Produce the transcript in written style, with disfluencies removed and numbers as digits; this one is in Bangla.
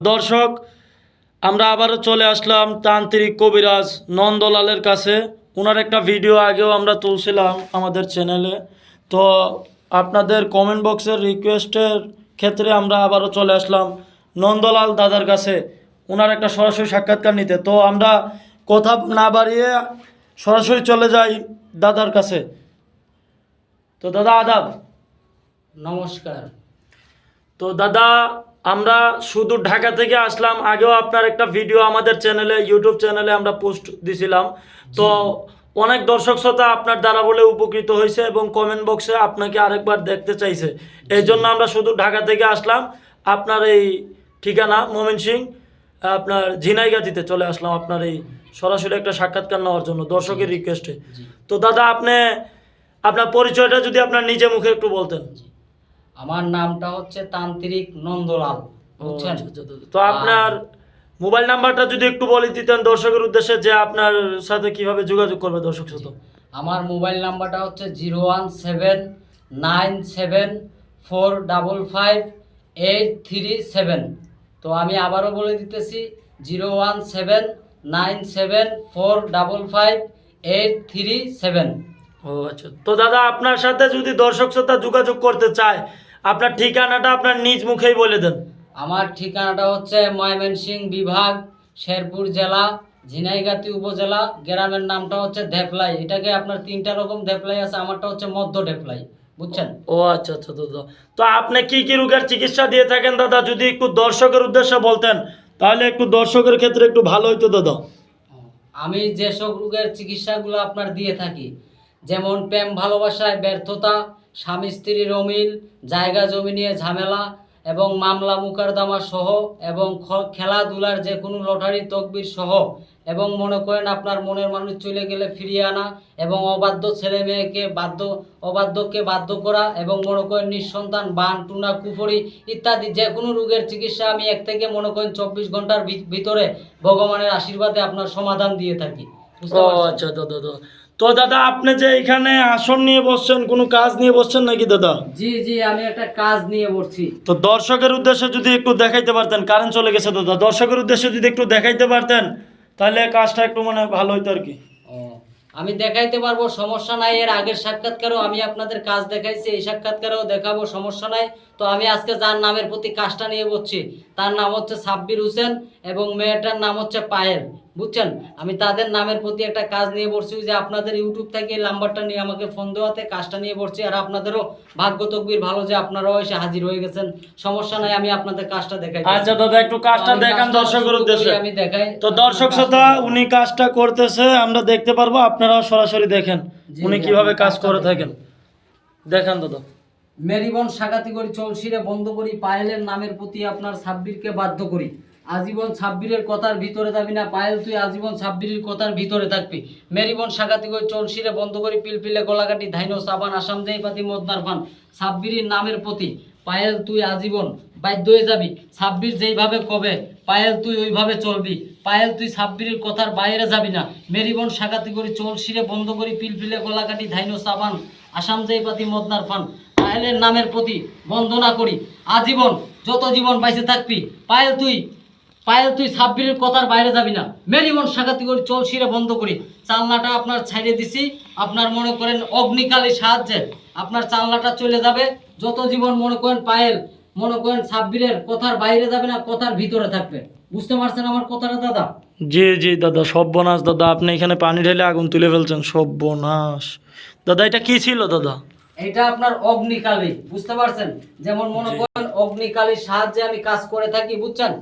দর্শক, আমরা আবারও চলে আসলাম তান্ত্রিক কবিরাজ নন্দলালের কাছে। ওনার একটা ভিডিও আগেও আমরা তুলছিলাম আমাদের চ্যানেলে। তো আপনাদের কমেন্ট বক্সের রিকোয়েস্টের ক্ষেত্রে আমরা আবারও চলে আসলাম নন্দলাল দাদার কাছে ওনার একটা সরাসরি সাক্ষাৎকার নিতে। তো আমরা কথা না বাড়িয়ে সরাসরি চলে যাই দাদার কাছে। তো দাদা আদাব। নমস্কার। তো দাদা, আমরা শুধু ঢাকা থেকে আসলাম। আগেও আপনার একটা ভিডিও আমাদের চ্যানেলে, ইউটিউব চ্যানেলে আমরা পোস্ট দিছিলাম। তো অনেক দর্শক শ্রোতা আপনার দ্বারা বলে উপকৃত হয়েছে এবং কমেন্ট বক্সে আপনাকে আরেকবার দেখতে চাইছে। এই জন্য আমরা শুধু ঢাকা থেকে আসলাম। আপনার এই ঠিকানা ময়মনসিংহ, আপনার ঝিনাইগাতিতে চলে আসলাম আপনার এই সরাসরি একটা সাক্ষাৎকার নেওয়ার জন্য দর্শকের রিকোয়েস্টে। তো দাদা, আপনি আপনার পরিচয়টা যদি আপনার নিজে মুখে একটু বলতেন। আমার নামটা হচ্ছে তান্ত্রিক নন্দলাল, বুঝছেন? তো আপনার মোবাইল নাম্বারটা যদি একটু বলে দিতেন দর্শকের উদ্দেশ্যে, যে আপনার সাথে কিভাবে যোগাযোগ করবে দর্শক শ্রোতা। আমার মোবাইল নাম্বারটা হচ্ছে 01797455837। তো আমি আবারও বলে দিতেছি 01797455837। ও আচ্ছা। তো দাদা, আপনার সাথে যদি দর্শক শ্রোতা যোগাযোগ করতে চায়, আপনার ঠিকানাটা আপনার নিজ মুখেই বলে দেন। আমার ঠিকানাটা হচ্ছে ময়মনসিংহ বিভাগ, শেরপুর জেলা, ঝিনাইগাতি উপজেলা। গ্রামের নামটা হচ্ছে ধেপলাই। এটাকে আপনার তিনটা রকম ধেপলাই আছে, আমারটা হচ্ছে মধ্য ধেপলাই, বুঝছেন? ও আচ্ছা আচ্ছা দাদা। তো আপনি কি কি রোগের চিকিৎসা দিয়ে থাকেন দাদা, যদি একটু দর্শকের উদ্দেশ্যে বলতেন তাহলে একটু দর্শকের ক্ষেত্রে একটু ভালো হইতো দাদা। আমি যেসব রোগের চিকিৎসাগুলো আপনার দিয়ে থাকি, যেমন প্রেম ভালোবাসায় ব্যর্থতা, স্বামী স্ত্রীর অমিল, জায়গা জমি নিয়ে ঝামেলা এবং মামলা মুকারদমা সহ, এবং খেলাধুলার যে কোনো লটারি তকবির সহ, এবং মনে করেন আপনার মনের মানুষ চলে গেলে ফিরিয়ে আনা, এবং অবাধ্য ছেলে মেয়েকে অবাধ্যকে বাধ্য করা, এবং মনে করেন নিঃসন্তান বান টুনা কুফরি ইত্যাদি যে কোনো রোগের চিকিৎসা আমি এক থেকে মনে করেন 24 ঘন্টার ভিতরে ভগবানের আশীর্বাদে আপনার সমাধান দিয়ে থাকি, বুঝতে ও পারছেন? আচ্ছা দাদা দাদা। তো দাদা, আপনি যে এখানে আসন নিয়ে বসছেন, কোনো কাজ নিয়ে বসছেন নাকি দাদা? জি জি, আমি একটা কাজ নিয়ে বলছি। তো দর্শকের উদ্দেশ্যে যদি একটু দেখাইতে পারতেন। কারেন্ট চলে গেছে দাদা, দর্শকের উদ্দেশ্যে যদি একটু দেখাইতে পারতেন তাহলে কাজটা একটু মানে ভালো হইতো আর কি। ও, আমি দেখাইতে পারবো, সমস্যা নাই। এর আগের সাক্ষাৎকারেও আমি আপনাদের কাজ দেখাইছি, এই সাক্ষাৎকারেও দেখাবো, সমস্যা নাই। তো আমি আজকে যার নামের প্রতি কাজটা নিয়ে বলছি, তার নাম হচ্ছে সাব্বির হোসেন এবং মেয়েটার নাম হচ্ছে পায়েল, বুঝছেন? আমি তাদের নামের প্রতি একটা কাজ নিয়ে বলছি, যে আপনাদের ইউটিউব থেকে এই নাম্বারটা নিয়ে আমাকে ফোন দেওয়াতে কাজটা নিয়ে বলছি। আর আপনাদেরও ভাগ্য তকবির ভালো যে আপনারাও এসে হাজির হয়ে গেছেন। সমস্যা নাই, আমি আপনাদের কাজটা দেখাই। আচ্ছা দাদা, একটু কাজটা দেখান দর্শকের উদ্দেশ্যে। আমি দেখাই। তো দর্শক শ্রোতা, উনি কাজটা করতেছে, আমরা দেখতে পারবো, আপনারাও সরাসরি দেখেন জি, উনি জি, কিভাবে আমি কাজ কাজটা করে দেখাই। থাকেন। দেখান দাদা। মেরিবন সাগাতি করি, চলশিরে বন্ধ করি, পায়েলের নামের প্রতি আপনার সাব্বিরকে বাধ্য করি। আজীবন সাব্বিরের কথার ভিতরে যাবি না, পায়েল তুই আজীবন সাব্বিরের কথার ভিতরে থাকবি। মেরিবন সাগাতি করি, চলশিরে বন্ধ করি, পিলপিলে গলাকাটি ধাইনো সাবান আসাম দেই পাতি মদনার ফান। সাব্বিরের নামের প্রতি পায়েল তুই আজীবন বাধ্য হয়ে যাবি। সাব্বির যেইভাবে কবে পায়েল তুই ওইভাবে চলবি। পায়েল তুই সাব্বিরের কথার বাইরে যাবি না। মেরিবন সাগাতি করি, চলশিরে বন্ধ করি, পিলপিলে গলাকাটি ধাইনো সাবান আসাম যেই পাতি মদনার ফান। পায়েলের নামের প্রতি বন্দনা করি আজীবন, যত জীবন বাইসে থাকবি। পায়েল তুই সাব্বিরের কথার বাইরে যাবি না। মেরিবন সাগাতি করি, চলশিরে বন্ধ করি। চালনাটা আপনার ছাইড়ে দিছি, আপনার মনে করেন অগ্নিকালী সাহায্যে আপনার চালনাটা চলে যাবে। যত জীবন মনে করেন পায়েল মনে করেন সাব্বিরের কথার বাইরে যাবে না, কথার ভিতরে থাকবে। বুঝতে পারছেন আমার কথাটা দাদা? জি জি দাদা, সর্বনাশ দাদা, আপনি এখানে পানি ঢেলে আগুন তুলে ফেলছেন, সর্বনাশ দাদা। এটা কি ছিল দাদা? এটা আপনার অগ্নিকালী, বুঝতে পারছেন? যেমন মনে করেন অগ্নিকালীর সাহায্যে আমি কাজ করে থাকি, বুঝছেন?